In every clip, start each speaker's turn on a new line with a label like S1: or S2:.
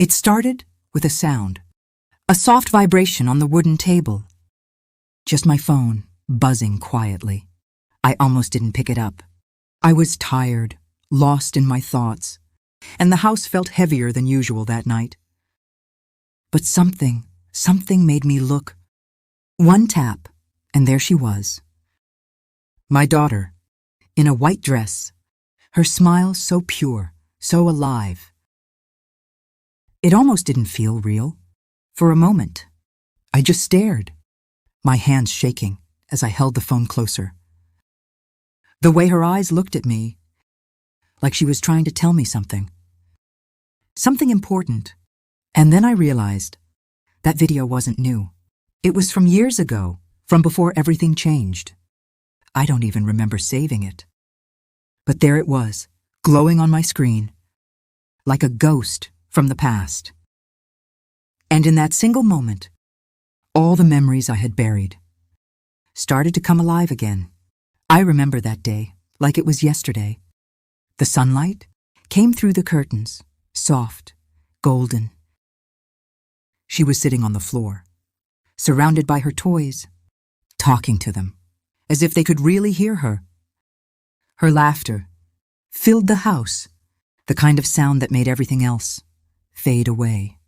S1: It started with a sound, a soft vibration on the wooden table. Just my phone, buzzing quietly. I almost didn't pick it up. I was tired, lost in my thoughts, and the house felt heavier than usual that night. But something made me look. One tap, and there she was. My daughter, in a white dress, her smile so pure, so alive. It almost didn't feel real. For a moment, I just stared, my hands shaking as I held the phone closer. The way her eyes looked at me, like she was trying to tell me something. Something important. And then I realized that video wasn't new. It was from years ago, from before everything changed. I don't even remember saving it. But there it was, glowing on my screen, like a ghost from the past. And in that single moment, all the memories I had buried started to come alive again. I remember that day like it was yesterday. The sunlight came through the curtains, soft, golden. She was sitting on the floor, surrounded by her toys, talking to them, as if they could really hear her. Her laughter filled the house, the kind of sound that made everything else fade away.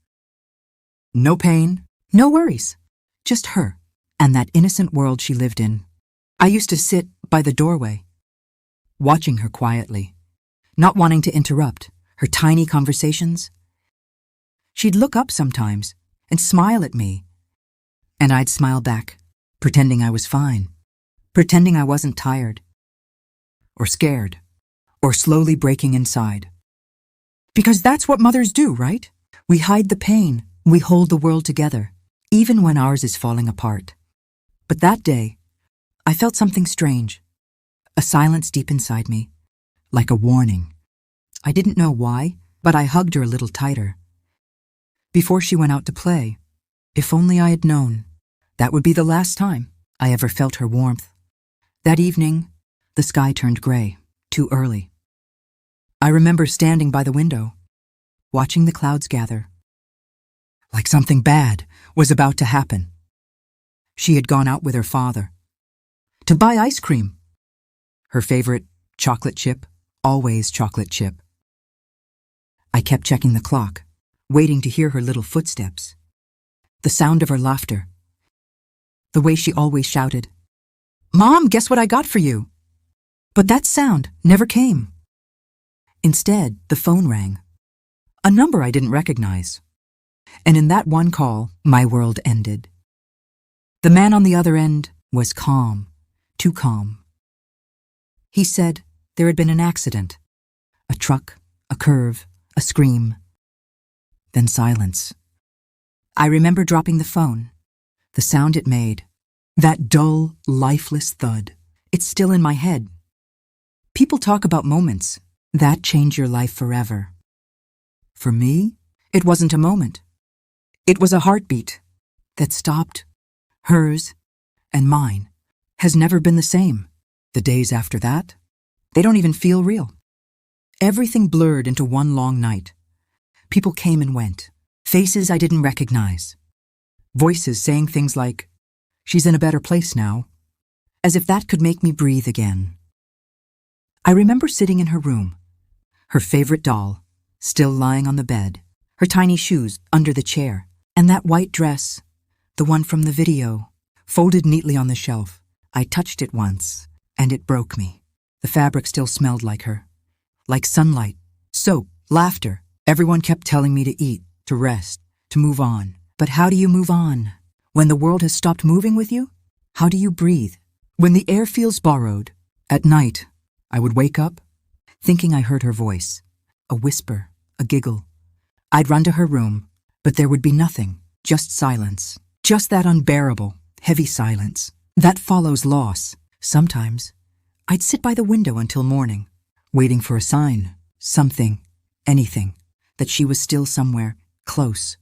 S1: No pain, no worries, just her and that innocent world she lived in. I used to sit by the doorway, watching her quietly, not wanting to interrupt her tiny conversations. She'd look up sometimes and smile at me, and I'd smile back, pretending I was fine, pretending I wasn't tired, or scared, or slowly breaking inside. Because that's what mothers do, right? We hide the pain, we hold the world together, even when ours is falling apart. But that day, I felt something strange, a silence deep inside me, like a warning. I didn't know why, but I hugged her a little tighter. Before she went out to play, if only I had known, that would be the last time I ever felt her warmth. That evening, the sky turned gray, too early. I remember standing by the window, watching the clouds gather, like something bad was about to happen. She had gone out with her father to buy ice cream. Her favorite, chocolate chip, always chocolate chip. I kept checking the clock, waiting to hear her little footsteps, the sound of her laughter, the way she always shouted, "Mom, guess what I got for you?" But that sound never came. Instead, the phone rang, a number I didn't recognize. And in that one call, my world ended. The man on the other end was calm, too calm. He said there had been an accident, a truck, a curve, a scream. Then silence. I remember dropping the phone, the sound it made, that dull, lifeless thud. It's still in my head. People talk about moments that change your life forever. For me, it wasn't a moment. It was a heartbeat that stopped. Hers and mine has never been the same. The days after that, they don't even feel real. Everything blurred into one long night. People came and went, faces I didn't recognize, voices saying things like, "She's in a better place now," as if that could make me breathe again. I remember sitting in her room, her favorite doll still lying on the bed, her tiny shoes under the chair, and that white dress, the one from the video, folded neatly on the shelf. I touched it once, and it broke me. The fabric still smelled like her, like sunlight, soap, laughter. Everyone kept telling me to eat, to rest, to move on. But how do you move on when the world has stopped moving with you? How do you breathe when the air feels borrowed? At night, I would wake up thinking I heard her voice, a whisper, a giggle. I'd run to her room, but there would be nothing, just silence, just that unbearable, heavy silence that follows loss. Sometimes, I'd sit by the window until morning, waiting for a sign, something, anything, that she was still somewhere, close.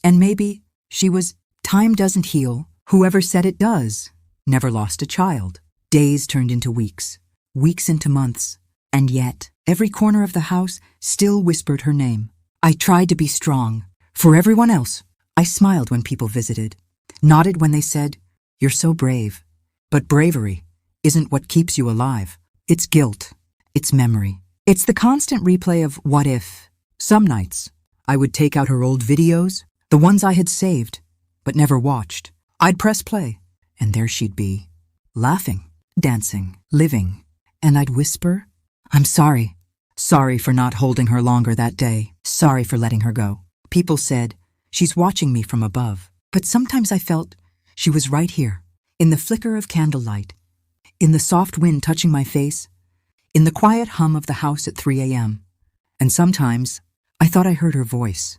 S1: And maybe she was. Time doesn't heal. Whoever said it does. Never lost a child. Days turned into weeks, weeks into months, and yet every corner of the house still whispered her name. I tried to be strong, For everyone else, I smiled when people visited, nodded when they said, "You're so brave." But bravery isn't what keeps you alive. It's guilt. It's memory. It's the constant replay of what if. Some nights, I would take out her old videos, the ones I had saved, but never watched. I'd press play, and there she'd be, laughing, dancing, living. And I'd whisper, "I'm sorry. Sorry for not holding her longer that day. Sorry for letting her go." People said, "She's watching me from above." But sometimes I felt she was right here, in the flicker of candlelight, in the soft wind touching my face, in the quiet hum of the house at 3 a.m. And sometimes I thought I heard her voice,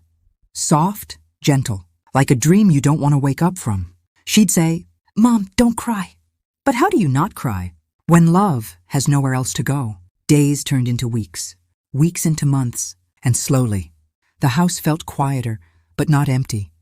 S1: soft, gentle, like a dream you don't want to wake up from. She'd say, "Mom, don't cry." But how do you not cry when love has nowhere else to go? Days turned into weeks, weeks into months, and slowly, the house felt quieter, but not empty.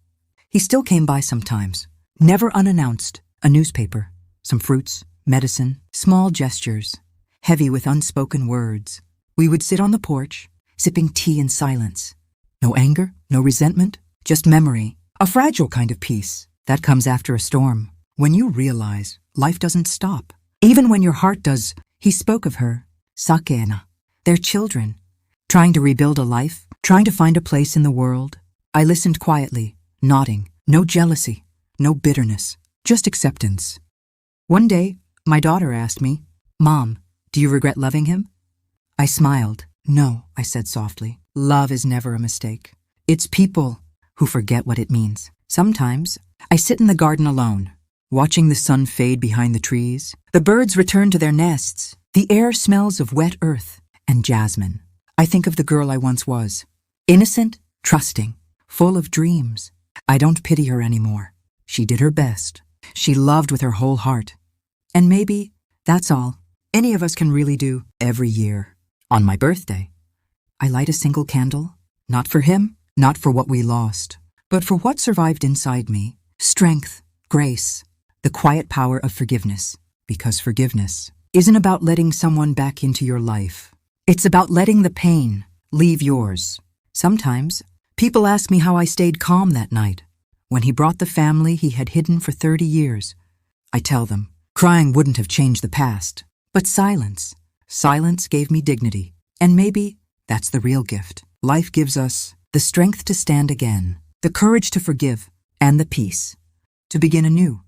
S1: He still came by sometimes, never unannounced, a newspaper, some fruits, medicine, small gestures, heavy with unspoken words. We would sit on the porch, sipping tea in silence. No anger, no resentment, just memory, a fragile kind of peace that comes after a storm. When you realize life doesn't stop, even when your heart does. He spoke of her, Sakena, their children, trying to rebuild a life, trying to find a place in the world. I listened quietly, nodding, no jealousy, no bitterness, just acceptance. One day, my daughter asked me, "Mom, do you regret loving him?" I smiled. "No," I said softly. "Love is never a mistake. It's people who forget what it means." Sometimes, I sit in the garden alone, watching the sun fade behind the trees. The birds return to their nests. The air smells of wet earth and jasmine. I think of the girl I once was, innocent, trusting, full of dreams. I don't pity her anymore. She did her best. She loved with her whole heart. And maybe that's all any of us can really do every year. On my birthday, I light a single candle, not for him, not for what we lost, but for what survived inside me. Strength, grace, the quiet power of forgiveness. Because forgiveness isn't about letting someone back into your life. It's about letting the pain leave yours. Sometimes, people ask me how I stayed calm that night, when he brought the family he had hidden for 30 years. I tell them, crying wouldn't have changed the past, but silence. Silence gave me dignity. And maybe that's the real gift. Life gives us the strength to stand again, the courage to forgive, and the peace to begin anew.